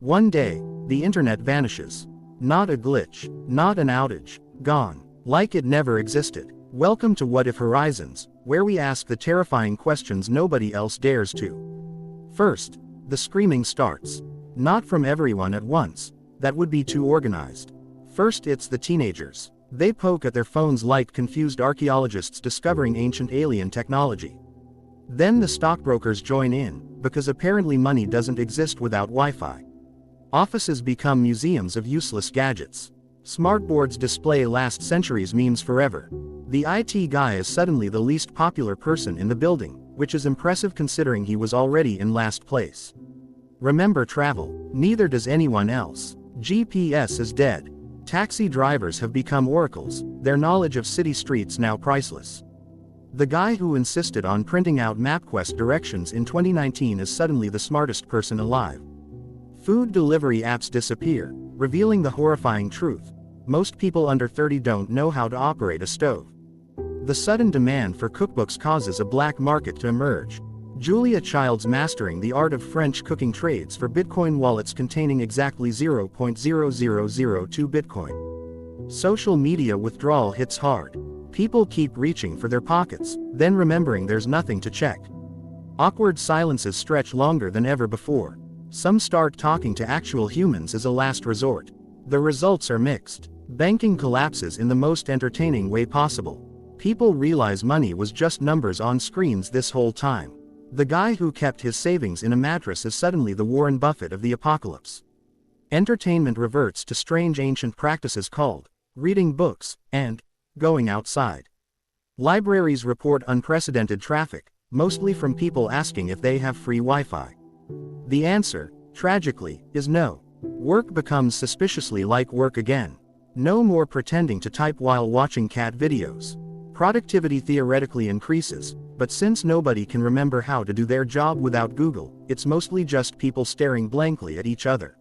One day, the internet vanishes. Not a glitch, not an outage, gone. Like it never existed. Welcome to What If Horizons, where we ask the terrifying questions nobody else dares to. First, the screaming starts. Not from everyone at once. That would be too organized. First, it's the teenagers. They poke at their phones like confused archaeologists discovering ancient alien technology. Then the stockbrokers join in, because apparently money doesn't exist without Wi-Fi. Offices become museums of useless gadgets. Smartboards display last century's memes forever. The IT guy is suddenly the least popular person in the building, which is impressive considering he was already in last place. Remember travel? Neither does anyone else. GPS is dead. Taxi drivers have become oracles, their knowledge of city streets now priceless. The guy who insisted on printing out MapQuest directions in 2019 is suddenly the smartest person alive. Food delivery apps disappear, revealing the horrifying truth. Most people under 30 don't know how to operate a stove. The sudden demand for cookbooks causes a black market to emerge. Julia Child's mastering the art of French cooking trades for Bitcoin wallets containing exactly 0.0002 Bitcoin. Social media withdrawal hits hard. People keep reaching for their pockets, then remembering there's nothing to check. Awkward silences stretch longer than ever before. Some start talking to actual humans as a last resort. The results are mixed. Banking collapses in the most entertaining way possible. People realize money was just numbers on screens this whole time. The guy who kept his savings in a mattress is suddenly the Warren Buffett of the apocalypse. Entertainment reverts to strange ancient practices called reading books and going outside. Libraries report unprecedented traffic, mostly from people asking if they have free Wi-Fi. The answer, tragically, is no. Work becomes suspiciously like work again. No more pretending to type while watching cat videos. Productivity theoretically increases, but since nobody can remember how to do their job without Google, it's mostly just people staring blankly at each other.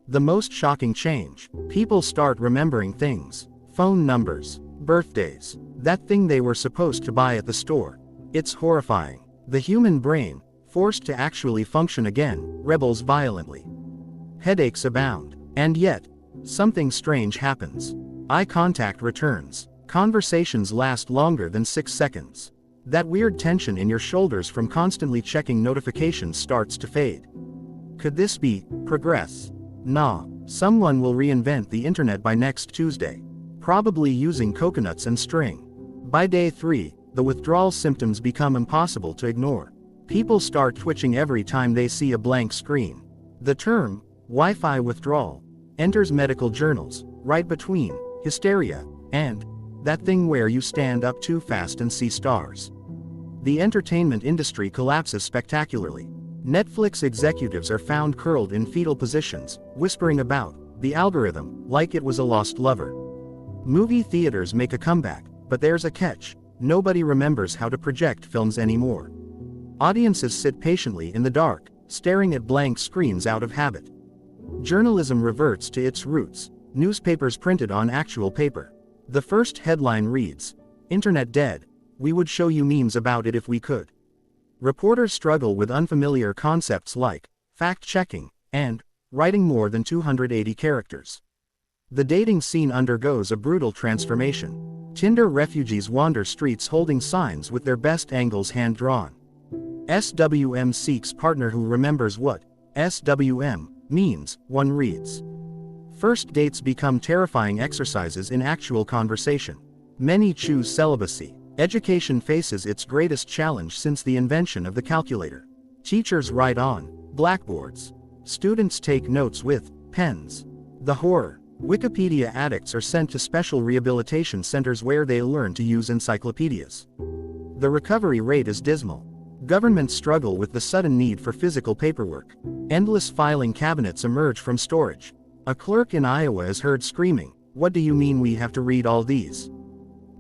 The most shocking change: people start remembering things. Phone numbers, birthdays, that thing they were supposed to buy at the store. It's horrifying. The human brain, forced to actually function again, rebels violently. Headaches abound. And yet, something strange happens. Eye contact returns. Conversations last longer than 6 seconds. That weird tension in your shoulders from constantly checking notifications starts to fade. Could this be progress? Nah, someone will reinvent the internet by next Tuesday. Probably using coconuts and string. By day 3, the withdrawal symptoms become impossible to ignore. People start twitching every time they see a blank screen. The term, Wi-Fi withdrawal, enters medical journals, right between hysteria and that thing where you stand up too fast and see stars. The entertainment industry collapses spectacularly. Netflix executives are found curled in fetal positions, whispering about the algorithm like it was a lost lover. Movie theaters make a comeback, but there's a catch: nobody remembers how to project films anymore. Audiences sit patiently in the dark, staring at blank screens out of habit. Journalism reverts to its roots: newspapers printed on actual paper. The first headline reads, "Internet dead. We would show you memes about it if we could." Reporters struggle with unfamiliar concepts like fact-checking and writing more than 280 characters. The dating scene undergoes a brutal transformation. Tinder refugees wander streets holding signs with their best angles hand-drawn. SWM seeks partner who remembers what SWM means, one reads. First dates become terrifying exercises in actual conversation. Many choose celibacy. Education faces its greatest challenge since the invention of the calculator. Teachers write on blackboards. Students take notes with pens. The horror: Wikipedia addicts are sent to special rehabilitation centers where they learn to use encyclopedias. The recovery rate is dismal. Governments struggle with the sudden need for physical paperwork. Endless filing cabinets emerge from storage. A clerk in Iowa is heard screaming, "What do you mean we have to read all these?"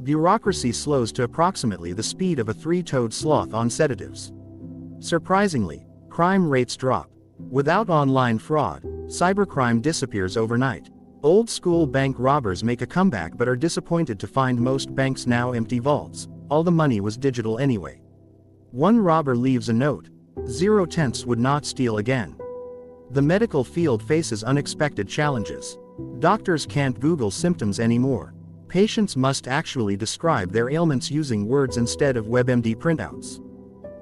Bureaucracy slows to approximately the speed of a 3-toed sloth on sedatives. Surprisingly, crime rates drop. Without online fraud, cybercrime disappears overnight. Old-school bank robbers make a comeback but are disappointed to find most banks now empty vaults. All the money was digital anyway. One robber leaves a note: 0 tenths would not steal again. The medical field faces unexpected challenges. Doctors can't Google symptoms anymore. Patients must actually describe their ailments using words instead of WebMD printouts.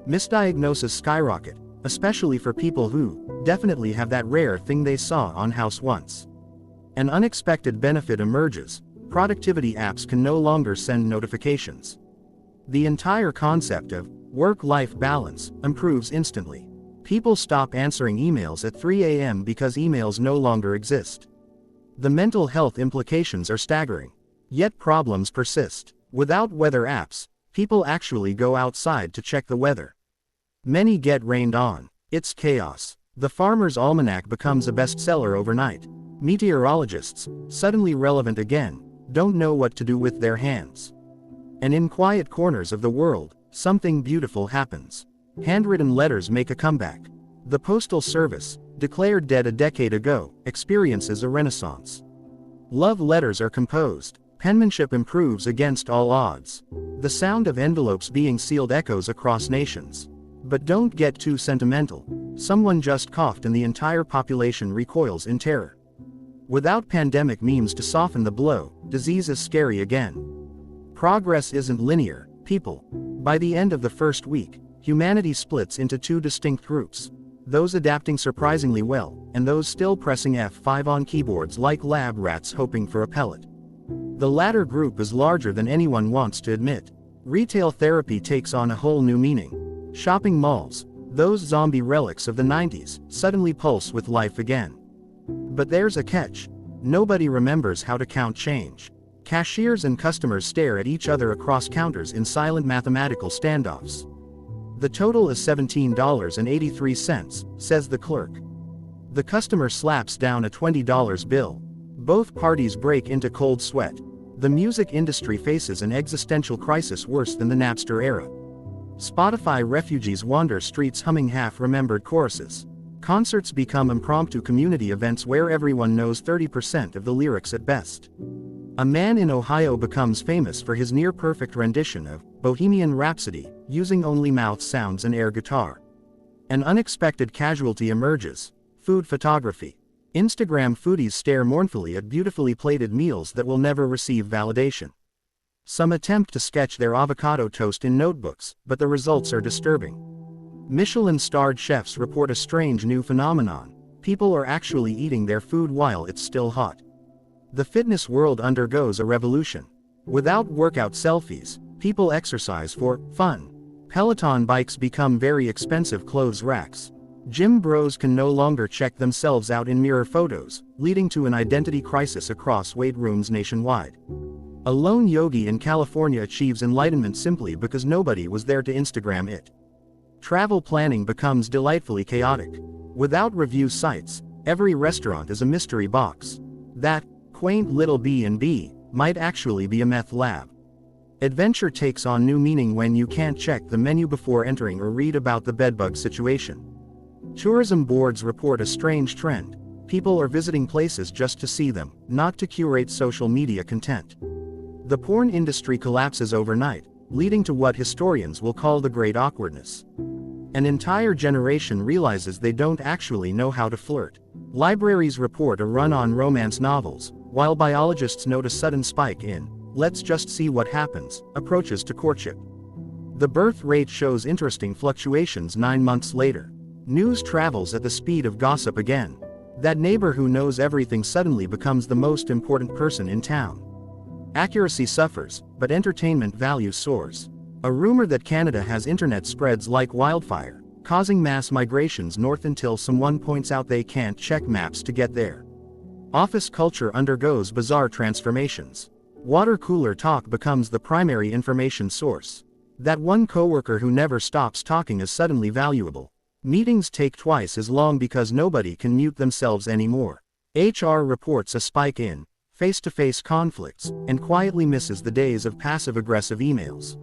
Misdiagnoses skyrocket, especially for people who definitely have that rare thing they saw on House once. An unexpected benefit emerges. Productivity apps can no longer send notifications. The entire concept of work-life balance improves instantly. People stop answering emails at 3 a.m. because emails no longer exist. The mental health implications are staggering. Yet problems persist. Without weather apps, people actually go outside to check the weather. Many get rained on. It's chaos. The Farmer's Almanac becomes a bestseller overnight. Meteorologists, suddenly relevant again, don't know what to do with their hands. And in quiet corners of the world, something beautiful happens. Handwritten letters make a comeback. The Postal Service, declared dead a decade ago, experiences a renaissance. Love letters are composed. Penmanship improves against all odds. The sound of envelopes being sealed echoes across nations. But don't get too sentimental. Someone just coughed and the entire population recoils in terror. Without pandemic memes to soften the blow, disease is scary again. Progress isn't linear, people. By the end of the first week, humanity splits into two distinct groups. Those adapting surprisingly well, and those still pressing F5 on keyboards like lab rats hoping for a pellet. The latter group is larger than anyone wants to admit. Retail therapy takes on a whole new meaning. Shopping malls, those zombie relics of the 90s, suddenly pulse with life again. But there's a catch. Nobody remembers how to count change. Cashiers and customers stare at each other across counters in silent mathematical standoffs. The total is $17.83, says the clerk. The customer slaps down a $20 bill. Both parties break into cold sweat. The music industry faces an existential crisis worse than the Napster era. Spotify refugees wander streets humming half-remembered choruses. Concerts become impromptu community events where everyone knows 30% of the lyrics at best. A man in Ohio becomes famous for his near-perfect rendition of Bohemian Rhapsody, using only mouth sounds and air guitar. An unexpected casualty emerges: food photography. Instagram foodies stare mournfully at beautifully plated meals that will never receive validation. Some attempt to sketch their avocado toast in notebooks, but the results are disturbing. Michelin-starred chefs report a strange new phenomenon: people are actually eating their food while it's still hot. The fitness world undergoes a revolution. Without workout selfies, people exercise for fun. Peloton bikes become very expensive clothes racks. Gym bros can no longer check themselves out in mirror photos, leading to an identity crisis across weight rooms nationwide. A lone yogi in California achieves enlightenment simply because nobody was there to Instagram it. Travel planning becomes delightfully chaotic. Without review sites, every restaurant is a mystery box. That quaint little B&B might actually be a meth lab. Adventure takes on new meaning when you can't check the menu before entering or read about the bedbug situation. Tourism boards report a strange trend. People are visiting places just to see them, not to curate social media content. The porn industry collapses overnight, leading to what historians will call the Great Awkwardness. An entire generation realizes they don't actually know how to flirt. Libraries report a run on romance novels, while biologists note a sudden spike in "let's just see what happens" approaches to courtship. The birth rate shows interesting fluctuations 9 months later. News travels at the speed of gossip again. That neighbor who knows everything suddenly becomes the most important person in town. Accuracy suffers, but entertainment value soars. A rumor that Canada has internet spreads like wildfire, causing mass migrations north until someone points out they can't check maps to get there. Office culture undergoes bizarre transformations. Water cooler talk becomes the primary information source. That one coworker who never stops talking is suddenly valuable. Meetings take twice as long because nobody can mute themselves anymore. HR reports a spike in face-to-face conflicts, and quietly misses the days of passive-aggressive emails.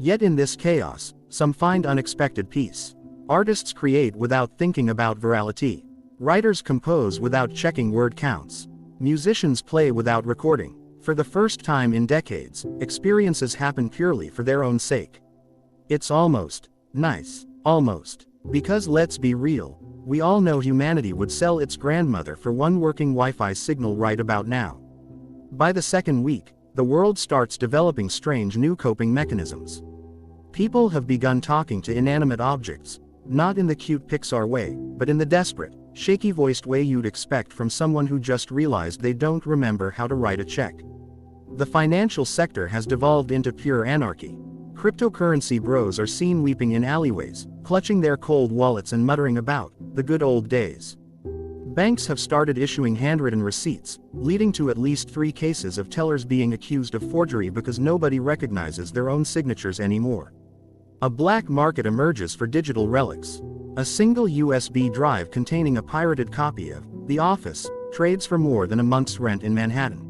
Yet in this chaos, some find unexpected peace. Artists create without thinking about virality. Writers compose without checking word counts. Musicians play without recording. For the first time in decades, experiences happen purely for their own sake. It's almost nice. Almost. Because let's be real, We all know humanity would sell its grandmother for one working Wi-Fi signal right about now. By the second week, the world starts developing strange new coping mechanisms. People have begun talking to inanimate objects, not in the cute Pixar way, but in the desperate, shaky-voiced way you'd expect from someone who just realized they don't remember how to write a check. The financial sector has devolved into pure anarchy. Cryptocurrency bros are seen weeping in alleyways, clutching their cold wallets and muttering about the good old days. Banks have started issuing handwritten receipts, leading to at least 3 cases of tellers being accused of forgery because nobody recognizes their own signatures anymore. A black market emerges for digital relics. A single USB drive containing a pirated copy of The Office trades for more than a month's rent in Manhattan.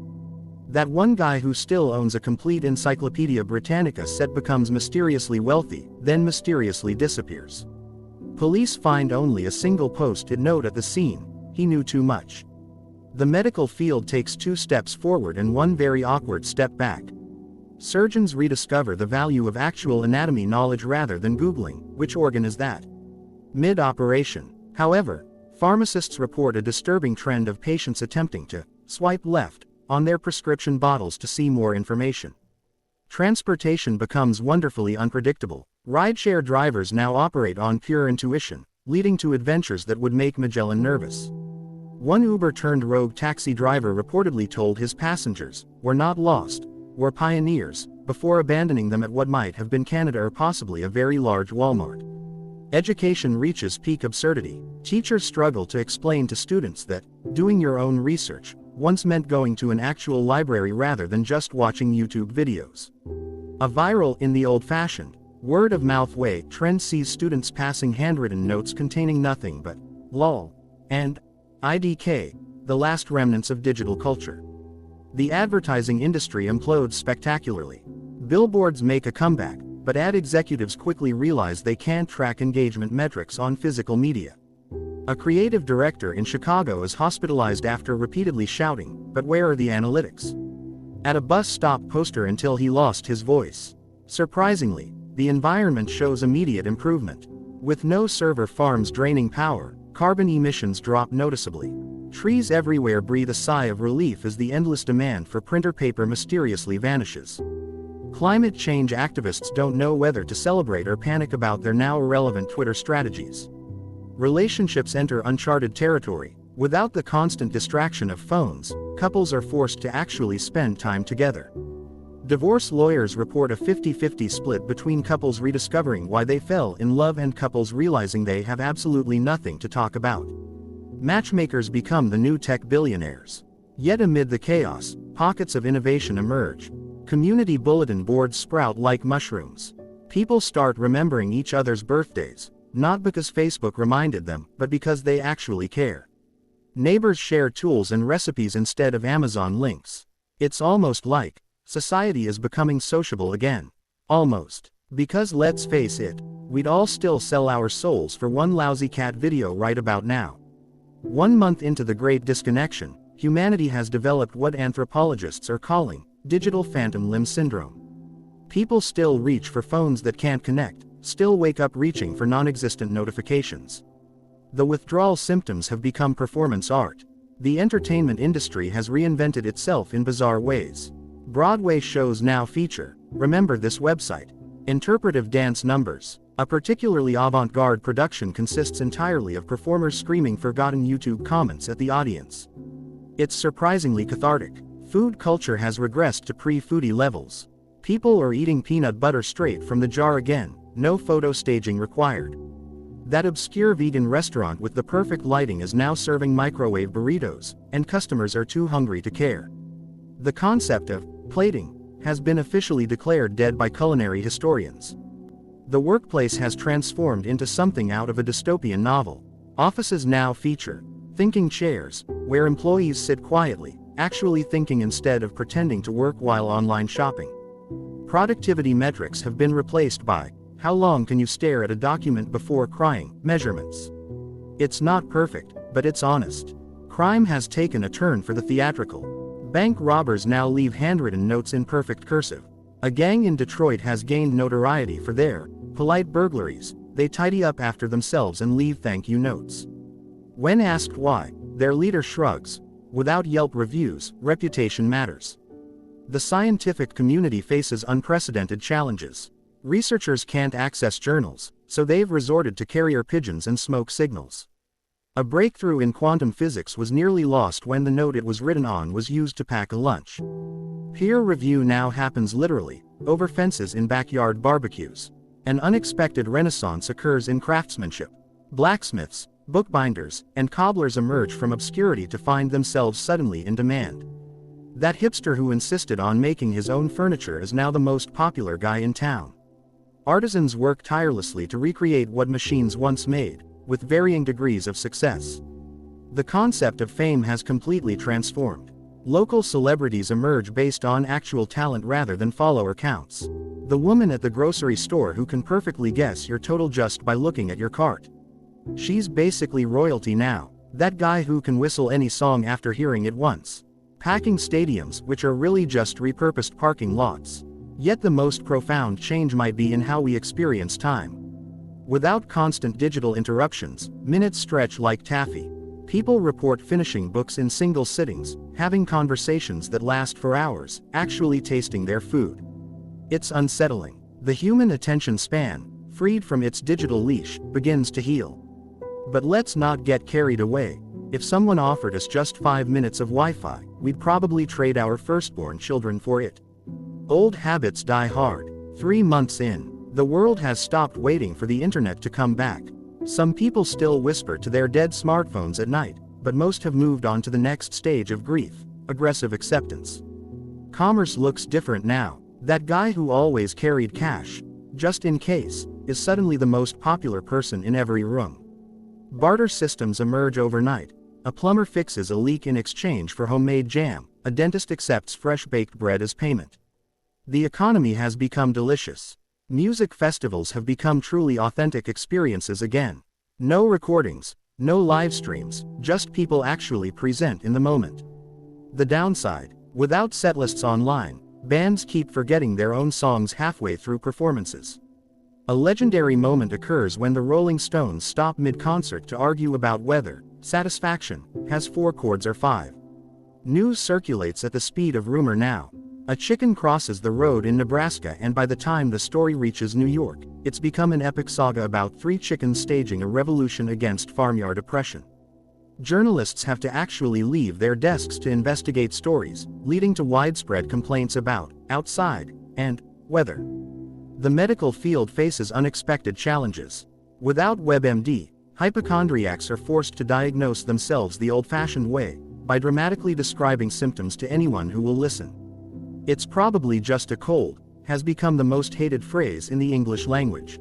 That one guy who still owns a complete Encyclopedia Britannica set becomes mysteriously wealthy, then mysteriously disappears. Police find only a single post-it note at the scene. He knew too much. The medical field takes 2 steps forward and 1 very awkward step back. Surgeons rediscover the value of actual anatomy knowledge rather than Googling, "Which organ is that?" mid-operation. However, pharmacists report a disturbing trend of patients attempting to swipe left on their prescription bottles to see more information. Transportation becomes wonderfully unpredictable. Rideshare drivers now operate on pure intuition, leading to adventures that would make Magellan nervous. One Uber-turned-rogue taxi driver reportedly told his passengers, "We're not lost, we're pioneers," before abandoning them at what might have been Canada or possibly a very large Walmart. Education reaches peak absurdity. Teachers struggle to explain to students that doing your own research once meant going to an actual library rather than just watching YouTube videos. A viral in the old-fashioned, word-of-mouth way trend sees students passing handwritten notes containing nothing but "lol" and "IDK," the last remnants of digital culture. The advertising industry implodes spectacularly. Billboards make a comeback, but ad executives quickly realize they can't track engagement metrics on physical media. A creative director in Chicago is hospitalized after repeatedly shouting, "But where are the analytics?" at a bus stop poster until he lost his voice. Surprisingly, the environment shows immediate improvement. With no server farms draining power, carbon emissions drop noticeably. Trees everywhere breathe a sigh of relief as the endless demand for printer paper mysteriously vanishes. Climate change activists don't know whether to celebrate or panic about their now irrelevant Twitter strategies. Relationships enter uncharted territory. Without the constant distraction of phones, couples are forced to actually spend time together. Divorce lawyers report a 50-50 split between couples rediscovering why they fell in love and couples realizing they have absolutely nothing to talk about. Matchmakers become the new tech billionaires. Yet amid the chaos, pockets of innovation emerge. Community bulletin boards sprout like mushrooms. People start remembering each other's birthdays, not because Facebook reminded them, but because they actually care. Neighbors share tools and recipes instead of Amazon links. It's almost like society is becoming sociable again. Almost. Because let's face it, we'd all still sell our souls for one lousy cat video right about now. 1 month into the Great Disconnection, humanity has developed what anthropologists are calling digital phantom limb syndrome. People still reach for phones that can't connect, still wake up reaching for non-existent notifications. The withdrawal symptoms have become performance art. The entertainment industry has reinvented itself in bizarre ways. Broadway shows now feature, remember this website, interpretive dance numbers. A particularly avant-garde production consists entirely of performers screaming forgotten YouTube comments at the audience. It's surprisingly cathartic. Food culture has regressed to pre-foodie levels. People are eating peanut butter straight from the jar again, no photo staging required. That obscure vegan restaurant with the perfect lighting is now serving microwave burritos, and customers are too hungry to care. The concept of plating has been officially declared dead by culinary historians. The workplace has transformed into something out of a dystopian novel. Offices now feature thinking chairs, where employees sit quietly, actually thinking instead of pretending to work while online shopping. Productivity metrics have been replaced by how long can you stare at a document before crying measurements. It's not perfect, but it's honest. Crime has taken a turn for the theatrical. Bank robbers now leave handwritten notes in perfect cursive. A gang in Detroit has gained notoriety for their polite burglaries. They tidy up after themselves and leave thank you notes. When asked why, their leader shrugs. Without Yelp reviews, reputation matters. The scientific community faces unprecedented challenges. Researchers can't access journals, so they've resorted to carrier pigeons and smoke signals. A breakthrough in quantum physics was nearly lost when the note it was written on was used to pack a lunch. Peer review now happens literally, over fences in backyard barbecues. An unexpected renaissance occurs in craftsmanship. Blacksmiths, bookbinders, and cobblers emerge from obscurity to find themselves suddenly in demand. That hipster who insisted on making his own furniture is now the most popular guy in town. Artisans work tirelessly to recreate what machines once made, with varying degrees of success. The concept of fame has completely transformed. Local celebrities emerge based on actual talent rather than follower counts. The woman at the grocery store who can perfectly guess your total just by looking at your cart. She's basically royalty now. That guy who can whistle any song after hearing it once. Packing stadiums, which are really just repurposed parking lots. Yet the most profound change might be in how we experience time. Without constant digital interruptions, minutes stretch like taffy. People report finishing books in single sittings, having conversations that last for hours, actually tasting their food. It's unsettling. The human attention span, freed from its digital leash, begins to heal. But let's not get carried away. If someone offered us just 5 minutes of Wi-Fi, we'd probably trade our firstborn children for it. Old habits die hard. 3 months in, the world has stopped waiting for the internet to come back. Some people still whisper to their dead smartphones at night, but most have moved on to the next stage of grief, aggressive acceptance. Commerce looks different now. That guy who always carried cash, just in case, is suddenly the most popular person in every room. Barter systems emerge overnight. A plumber fixes a leak in exchange for homemade jam. A dentist accepts fresh baked bread as payment. The economy has become delicious. Music festivals have become truly authentic experiences again. No recordings, no live streams, just people actually present in the moment. The downside, without setlists online, bands keep forgetting their own songs halfway through performances. A legendary moment occurs when the Rolling Stones stop mid-concert to argue about whether Satisfaction has 4 chords or 5. News circulates at the speed of rumor now. A chicken crosses the road in Nebraska, and by the time the story reaches New York, it's become an epic saga about 3 chickens staging a revolution against farmyard oppression. Journalists have to actually leave their desks to investigate stories, leading to widespread complaints about outside and weather. The medical field faces unexpected challenges. Without WebMD, hypochondriacs are forced to diagnose themselves the old-fashioned way, by dramatically describing symptoms to anyone who will listen. "It's probably just a cold," has become the most hated phrase in the English language.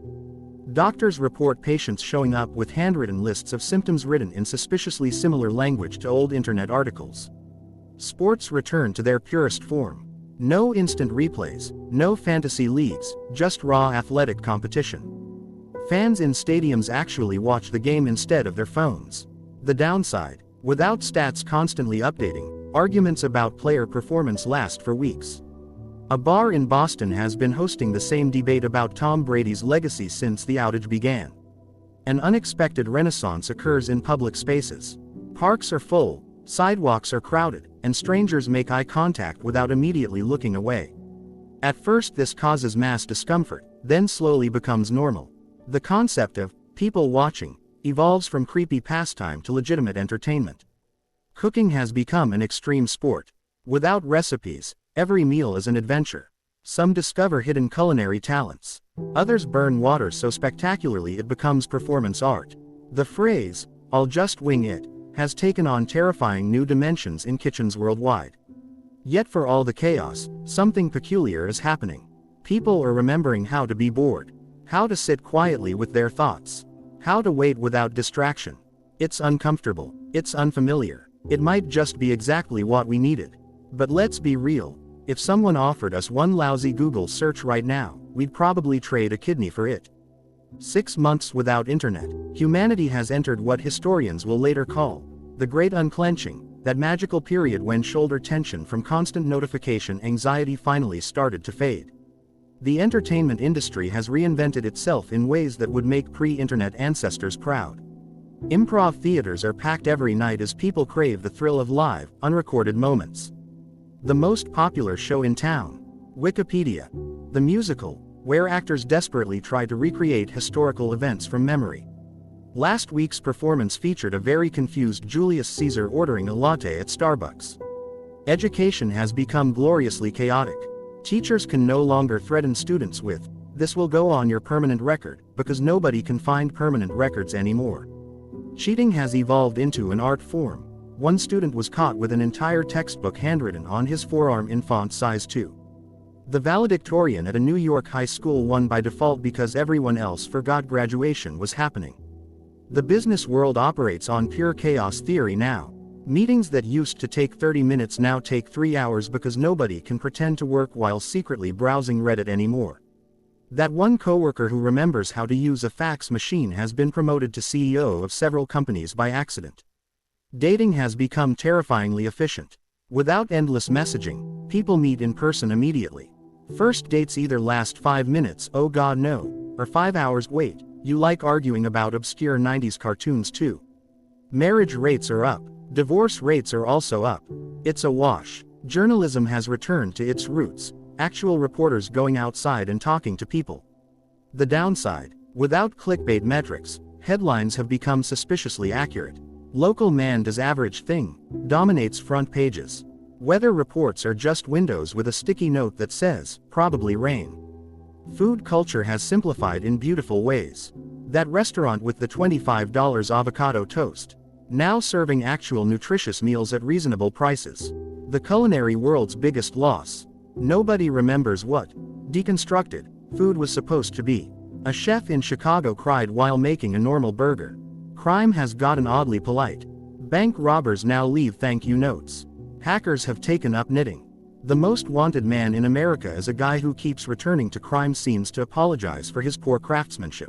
Doctors report patients showing up with handwritten lists of symptoms written in suspiciously similar language to old internet articles. Sports return to their purest form. No instant replays, no fantasy leagues, just raw athletic competition. Fans in stadiums actually watch the game instead of their phones. The downside, without stats constantly updating, arguments about player performance last for weeks. A bar in Boston has been hosting the same debate about Tom Brady's legacy since the outage began. An unexpected renaissance occurs in public spaces. Parks are full, sidewalks are crowded, and strangers make eye contact without immediately looking away. At first this causes mass discomfort, then slowly becomes normal. The concept of people watching evolves from creepy pastime to legitimate entertainment. Cooking has become an extreme sport. Without recipes, every meal is an adventure. Some discover hidden culinary talents. Others burn water so spectacularly it becomes performance art. The phrase, "I'll just wing it," has taken on terrifying new dimensions in kitchens worldwide. Yet for all the chaos, something peculiar is happening. People are remembering how to be bored. How to sit quietly with their thoughts. How to wait without distraction. It's uncomfortable. It's unfamiliar. It might just be exactly what we needed. But let's be real. If someone offered us one lousy Google search right now, we'd probably trade a kidney for it. 6 months without internet, humanity has entered what historians will later call the Great Unclenching, that magical period when shoulder tension from constant notification anxiety finally started to fade. The entertainment industry has reinvented itself in ways that would make pre-internet ancestors proud. Improv theaters are packed every night as people crave the thrill of live, unrecorded moments. The most popular show in town. Wikipedia. The musical, where actors desperately try to recreate historical events from memory. Last week's performance featured a very confused Julius Caesar ordering a latte at Starbucks. Education has become gloriously chaotic. Teachers can no longer threaten students with, "This will go on your permanent record," because nobody can find permanent records anymore. Cheating has evolved into an art form. One student was caught with an entire textbook handwritten on his forearm in font size 2. The valedictorian at a New York high school won by default because everyone else forgot graduation was happening. The business world operates on pure chaos theory now. Meetings that used to take 30 minutes now take 3 hours because nobody can pretend to work while secretly browsing Reddit anymore. That one coworker who remembers how to use a fax machine has been promoted to CEO of several companies by accident. Dating has become terrifyingly efficient. Without endless messaging, people meet in person immediately. First dates either last 5 minutes, oh god no, or 5 hours, wait, you like arguing about obscure 90s cartoons too. Marriage rates are up. Divorce rates are also up. It's a wash. Journalism has returned to its roots. Actual reporters going outside and talking to people. The downside: without clickbait metrics, headlines have become suspiciously accurate. Local man does average thing, dominates front pages. Weather reports are just windows with a sticky note that says, probably rain. Food culture has simplified in beautiful ways. That restaurant with the $25 avocado toast, now serving actual nutritious meals at reasonable prices. The culinary world's biggest loss. Nobody remembers what deconstructed food was supposed to be. A chef in Chicago cried while making a normal burger. Crime has gotten oddly polite. Bank robbers now leave thank you notes. Hackers have taken up knitting. The most wanted man in America is a guy who keeps returning to crime scenes to apologize for his poor craftsmanship.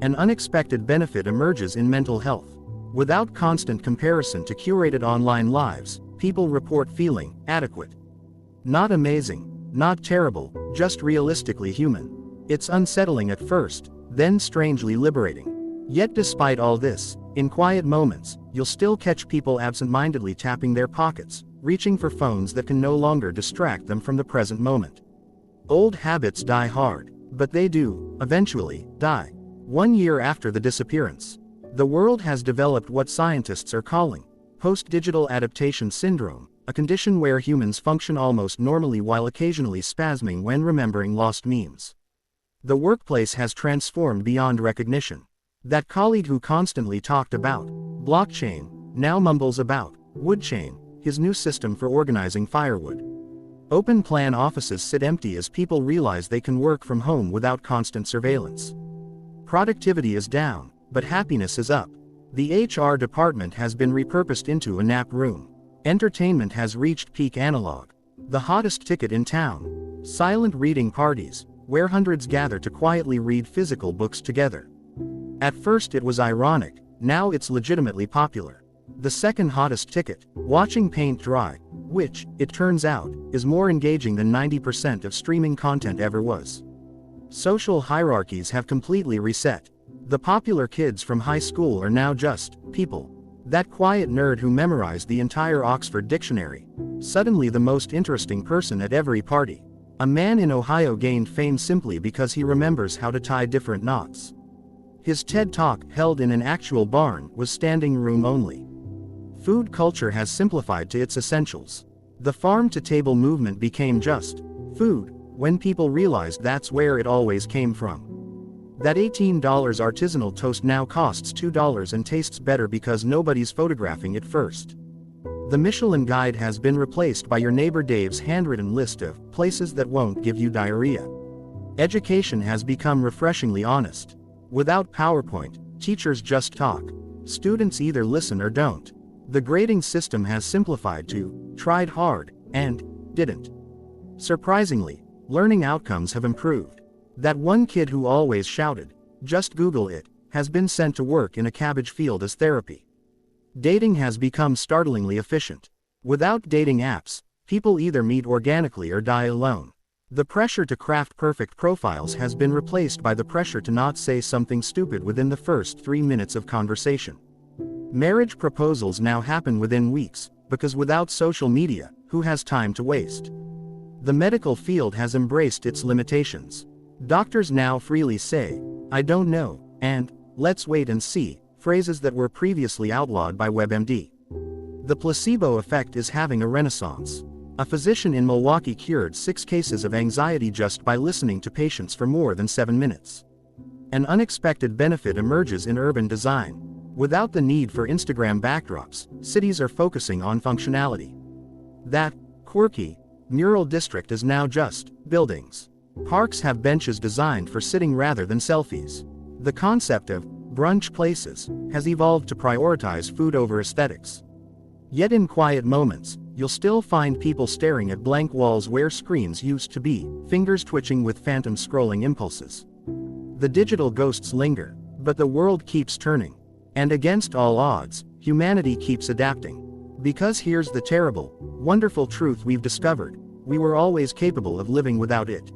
An unexpected benefit emerges in mental health. Without constant comparison to curated online lives, people report feeling adequate. Not amazing, not terrible, just realistically human. It's unsettling at first, then strangely liberating. Yet despite all this, in quiet moments, you'll still catch people absent-mindedly tapping their pockets, reaching for phones that can no longer distract them from the present moment. Old habits die hard, but they do, eventually, die. 1 year after the disappearance, the world has developed what scientists are calling post-digital adaptation syndrome, a condition where humans function almost normally while occasionally spasming when remembering lost memes. The workplace has transformed beyond recognition. That colleague who constantly talked about blockchain now mumbles about Woodchain, his new system for organizing firewood. Open plan offices sit empty as people realize they can work from home without constant surveillance. Productivity is down, but happiness is up. The HR department has been repurposed into a nap room. Entertainment has reached peak analog. The hottest ticket in town. Silent reading parties, where hundreds gather to quietly read physical books together. At first it was ironic, now it's legitimately popular. The second hottest ticket, watching paint dry, which, it turns out, is more engaging than 90% of streaming content ever was. Social hierarchies have completely reset. The popular kids from high school are now just people. That quiet nerd who memorized the entire Oxford Dictionary, suddenly the most interesting person at every party. A man in Ohio gained fame simply because he remembers how to tie different knots. His TED Talk, held in an actual barn, was standing room only. Food culture has simplified to its essentials. The farm-to-table movement became just food, when people realized that's where it always came from. That $18 artisanal toast now costs $2 and tastes better because nobody's photographing it first. The Michelin Guide has been replaced by your neighbor Dave's handwritten list of places that won't give you diarrhea. Education has become refreshingly honest. Without PowerPoint, teachers just talk. Students either listen or don't. The grading system has simplified to tried hard and didn't. Surprisingly, learning outcomes have improved. That one kid who always shouted, "Just Google it," has been sent to work in a cabbage field as therapy. Dating has become startlingly efficient. Without dating apps, people either meet organically or die alone. The pressure to craft perfect profiles has been replaced by the pressure to not say something stupid within the first 3 minutes of conversation. Marriage proposals now happen within weeks, because without social media, who has time to waste? The medical field has embraced its limitations. Doctors now freely say, "I don't know," and "let's wait and see," phrases that were previously outlawed by WebMD. The placebo effect is having a renaissance. A physician in Milwaukee cured 6 cases of anxiety just by listening to patients for more than 7 minutes. An unexpected benefit emerges in urban design. Without the need for Instagram backdrops, cities are focusing on functionality. That quirky, mural district is now just buildings. Parks have benches designed for sitting rather than selfies. The concept of brunch places has evolved to prioritize food over aesthetics. Yet in quiet moments, you'll still find people staring at blank walls where screens used to be, fingers twitching with phantom scrolling impulses. The digital ghosts linger, but the world keeps turning. And against all odds, humanity keeps adapting. Because here's the terrible, wonderful truth we've discovered: we were always capable of living without it.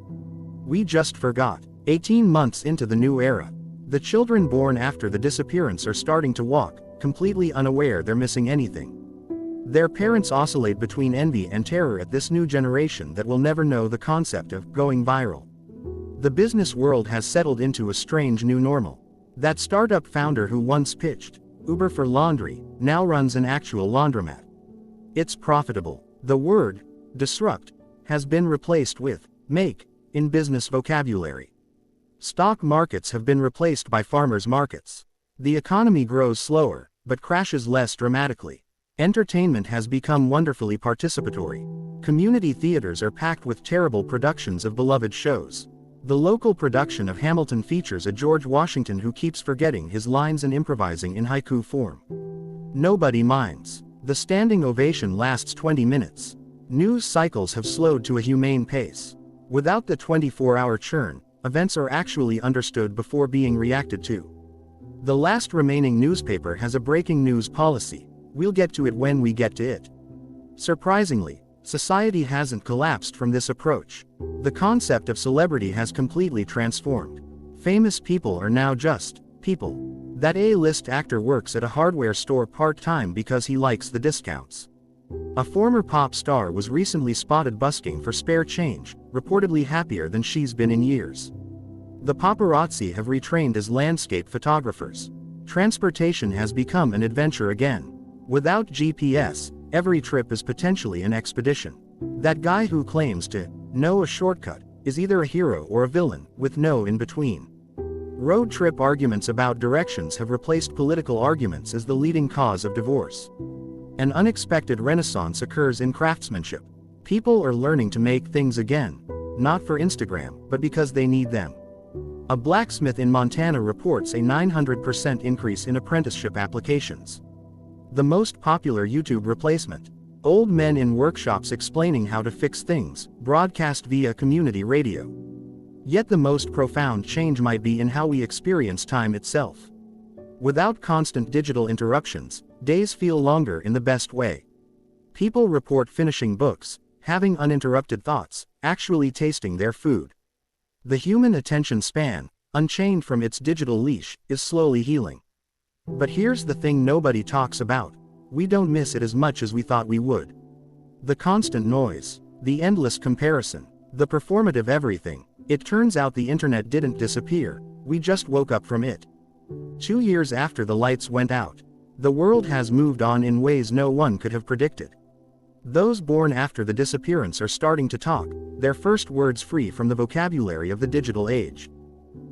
We just forgot. 18 months into the new era, the children born after the disappearance are starting to walk, completely unaware they're missing anything. Their parents oscillate between envy and terror at this new generation that will never know the concept of going viral. The business world has settled into a strange new normal. That startup founder who once pitched Uber for laundry now runs an actual laundromat. It's profitable. The word disrupt has been replaced with make in business vocabulary. Stock markets have been replaced by farmers markets. The economy grows slower, but crashes less dramatically. Entertainment has become wonderfully participatory. Community theaters are packed with terrible productions of beloved shows. The local production of Hamilton features a George Washington who keeps forgetting his lines and improvising in haiku form. Nobody minds. The standing ovation lasts 20 minutes. News cycles have slowed to a humane pace. Without the 24-hour churn, events are actually understood before being reacted to. The last remaining newspaper has a breaking news policy: we'll get to it when we get to it. Surprisingly, society hasn't collapsed from this approach. The concept of celebrity has completely transformed. Famous people are now just people. That A-list actor works at a hardware store part-time because he likes the discounts. A former pop star was recently spotted busking for spare change, reportedly happier than she's been in years. The paparazzi have retrained as landscape photographers. Transportation has become an adventure again. Without GPS, every trip is potentially an expedition. That guy who claims to know a shortcut is either a hero or a villain, with no in-between. Road trip arguments about directions have replaced political arguments as the leading cause of divorce. An unexpected renaissance occurs in craftsmanship. People are learning to make things again, not for Instagram, but because they need them. A blacksmith in Montana reports a 900% increase in apprenticeship applications. The most popular YouTube replacement: old men in workshops explaining how to fix things, broadcast via community radio. Yet the most profound change might be in how we experience time itself. Without constant digital interruptions, days feel longer in the best way. People report finishing books, having uninterrupted thoughts, actually tasting their food. The human attention span, unchained from its digital leash, is slowly healing. But here's the thing nobody talks about: we don't miss it as much as we thought we would. The constant noise, the endless comparison, the performative everything. It turns out the internet didn't disappear, we just woke up from it. 2 years after the lights went out, the world has moved on in ways no one could have predicted. Those born after the disappearance are starting to talk, their first words free from the vocabulary of the digital age.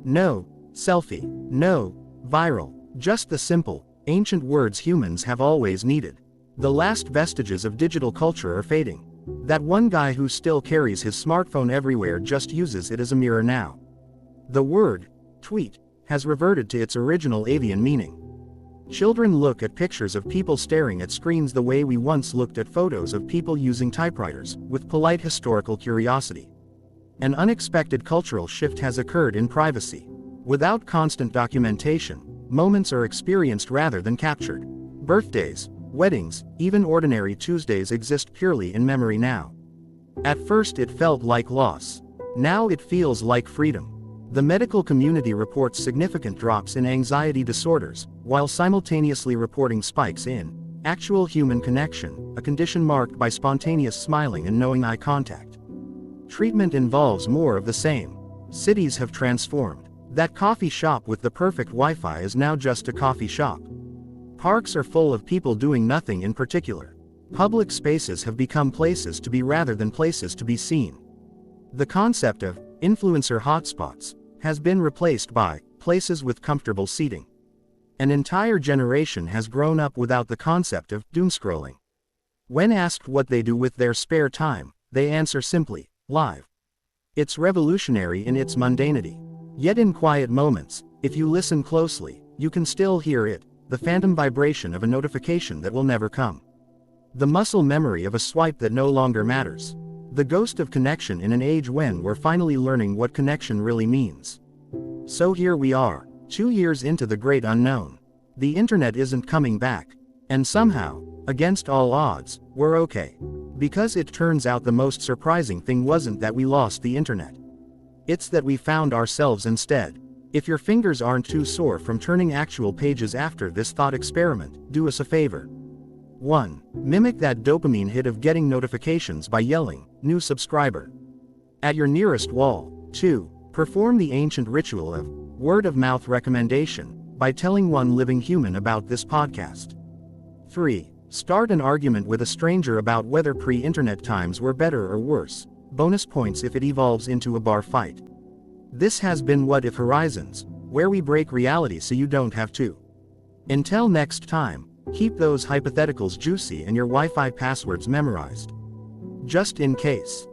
No selfie, no viral, just the simple, ancient words humans have always needed. The last vestiges of digital culture are fading. That one guy who still carries his smartphone everywhere just uses it as a mirror now. The word tweet has reverted to its original avian meaning. Children look at pictures of people staring at screens the way we once looked at photos of people using typewriters, with polite historical curiosity. An unexpected cultural shift has occurred in privacy. Without constant documentation, moments are experienced rather than captured. Birthdays, weddings, even ordinary Tuesdays exist purely in memory now. At first it felt like loss. Now it feels like freedom. The medical community reports significant drops in anxiety disorders, while simultaneously reporting spikes in actual human connection, a condition marked by spontaneous smiling and knowing eye contact. Treatment involves more of the same. Cities have transformed. That coffee shop with the perfect Wi-Fi is now just a coffee shop. Parks are full of people doing nothing in particular. Public spaces have become places to be rather than places to be seen. The concept of influencer hotspots has been replaced by places with comfortable seating. An entire generation has grown up without the concept of doomscrolling. When asked what they do with their spare time, they answer simply, live. It's revolutionary in its mundanity. Yet in quiet moments, if you listen closely, you can still hear it, the phantom vibration of a notification that will never come. The muscle memory of a swipe that no longer matters. The ghost of connection in an age when we're finally learning what connection really means. So here we are, 2 years into the great unknown. The internet isn't coming back. And somehow, against all odds, we're okay. Because it turns out the most surprising thing wasn't that we lost the internet. It's that we found ourselves instead. If your fingers aren't too sore from turning actual pages after this thought experiment, do us a favor. 1. Mimic that dopamine hit of getting notifications by yelling, "New subscriber," at your nearest wall. 2. Perform the ancient ritual of word-of-mouth recommendation by telling one living human about this podcast. 3. Start an argument with a stranger about whether pre-internet times were better or worse. Bonus points if it evolves into a bar fight. This has been What If Horizons, where we break reality so you don't have to. Until next time, keep those hypotheticals juicy and your Wi-Fi passwords memorized. Just in case.